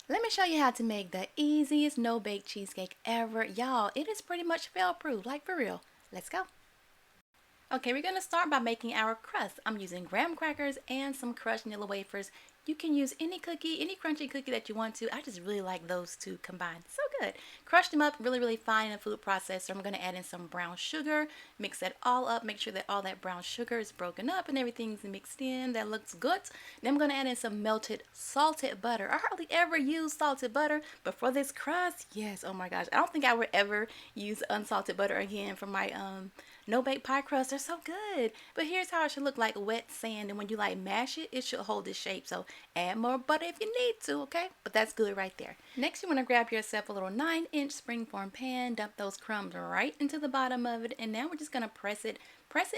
Let me show you how to make the easiest no-bake cheesecake ever. Y'all, it is pretty much fail-proof, like for real. Let's go. Okay, we're going to start by making our crust. I'm using graham crackers and some crushed vanilla wafers. You can use any cookie, any crunchy cookie that you want to. I just really like those two combined. So good. Crush them up really fine in a food processor. I'm going to add in some brown sugar, mix that all up, make sure that all that brown sugar is broken up and everything's mixed in. That looks good. Then I'm going to add in some melted salted butter. I hardly ever use salted butter, but for this crust, yes, oh my gosh. I don't think I would ever use unsalted butter again for my no bake pie crust. They're so good. But here's how it should look: like wet sand. And when you like mash it, it should hold its shape. So add more butter if you need to, okay? But that's good right there. Next, you want to grab yourself a little 9-inch springform pan, dump those crumbs right into the bottom of it. And now we're just going to press it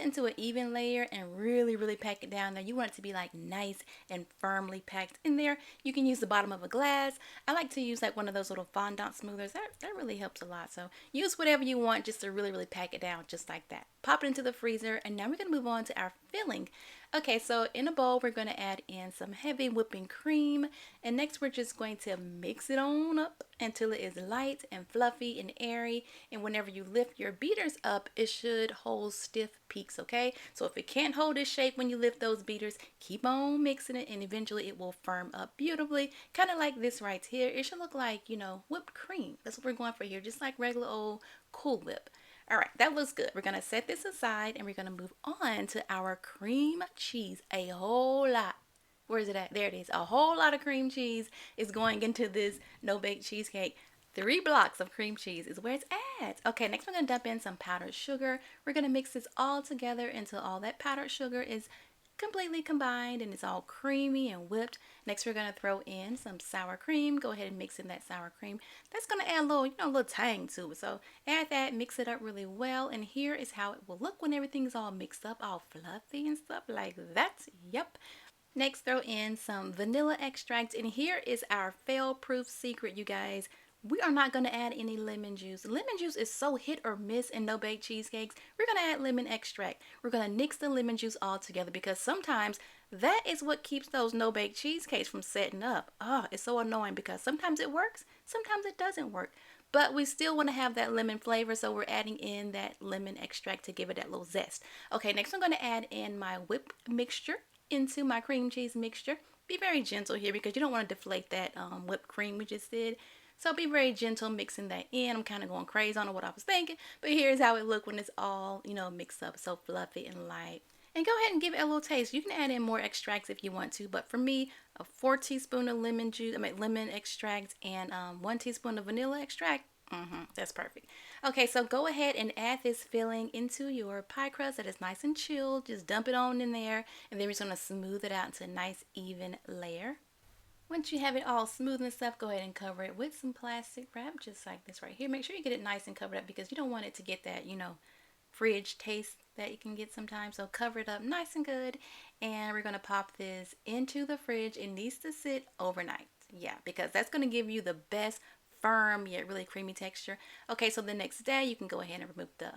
into an even layer and really pack it down there. You want it to be like nice and firmly packed in there. You can use the bottom of a glass. I like to use like one of those little fondant smoothers. That really helps a lot. So use whatever you want just to really pack it down just like that. Pop it into the freezer, and now we're going to move on to our filling. Okay, so in a bowl, we're going to add in some heavy whipping cream, and next we're just going to mix it on up until it is light and fluffy and airy. And whenever you lift your beaters up, it should hold stiff peaks, okay? So if it can't hold its shape when you lift those beaters, keep on mixing it, and eventually it will firm up beautifully, kind of like this right here. It should look like, you know, whipped cream. That's what we're going for here, just like regular old Cool Whip. All right, that looks good. We're going to set this aside, and we're going to move on to our cream cheese. A whole lot. Where is it at? There it is. A whole lot of cream cheese is going into this no-bake cheesecake. 3 blocks of cream cheese is where it's at. Okay, next we're going to dump in some powdered sugar. We're going to mix this all together until all that powdered sugar is completely combined and it's all creamy and whipped. Next we're going to throw in some sour cream. Go ahead and mix in that sour cream. That's going to add a little, you know, a little tang to it. So add that, mix it up really well, and here is how it will look when everything's all mixed up, all fluffy and stuff like that. Yep. Next, throw in some vanilla extract, and here is our fail-proof secret, you guys. We are not going to add any lemon juice. Lemon juice is so hit or miss in no-bake cheesecakes. We're going to add lemon extract. We're going to mix the lemon juice all together because sometimes that is what keeps those no-bake cheesecakes from setting up. Oh, it's so annoying because sometimes it works, sometimes it doesn't work. But we still want to have that lemon flavor, so we're adding in that lemon extract to give it that little zest. Okay, next I'm going to add in my whipped mixture into my cream cheese mixture. Be very gentle here because you don't want to deflate that whipped cream we just did. So be very gentle mixing that in. I'm kind of going crazy on what I was thinking, but here's how it looked when it's all, you know, mixed up, so fluffy and light. And go ahead and give it a little taste. You can add in more extracts if you want to, but for me, a 4 teaspoons of lemon juice, lemon extract, and 1 teaspoon of vanilla extract. That's perfect. Okay, so go ahead and add this filling into your pie crust that is nice and chilled. Just dump it on in there, and then we're just going to smooth it out into a nice even layer. Once you have it all smooth and stuff, go ahead and cover it with some plastic wrap, just like this right here. Make sure you get it nice and covered up because you don't want it to get that, you know, fridge taste that you can get sometimes. So cover it up nice and good, and we're going to pop this into the fridge. It needs to sit overnight. Yeah, because that's going to give you the best firm yet really creamy texture. Okay, so the next day you can go ahead and remove the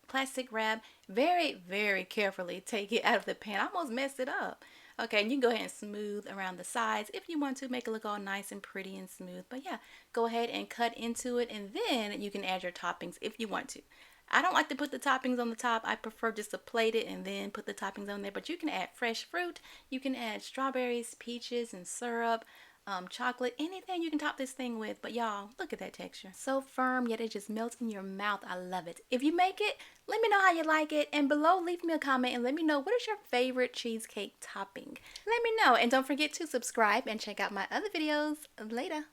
plastic wrap. Very carefully take it out of the pan. I almost messed it up. Okay, and you can go ahead and smooth around the sides if you want to, make it look all nice and pretty and smooth. But yeah, go ahead and cut into it, and then you can add your toppings if you want to. I don't like to put the toppings on the top. I prefer just to plate it and then put the toppings on there. But you can add fresh fruit. You can add strawberries, peaches, and syrup, chocolate, anything you can top this thing with. But y'all, look at that texture. So firm, yet it just melts in your mouth. I love it. If you make it, let me know how you like it. And below, leave me a comment and let me know what is your favorite cheesecake topping. Let me know. And don't forget to subscribe and check out my other videos. Later.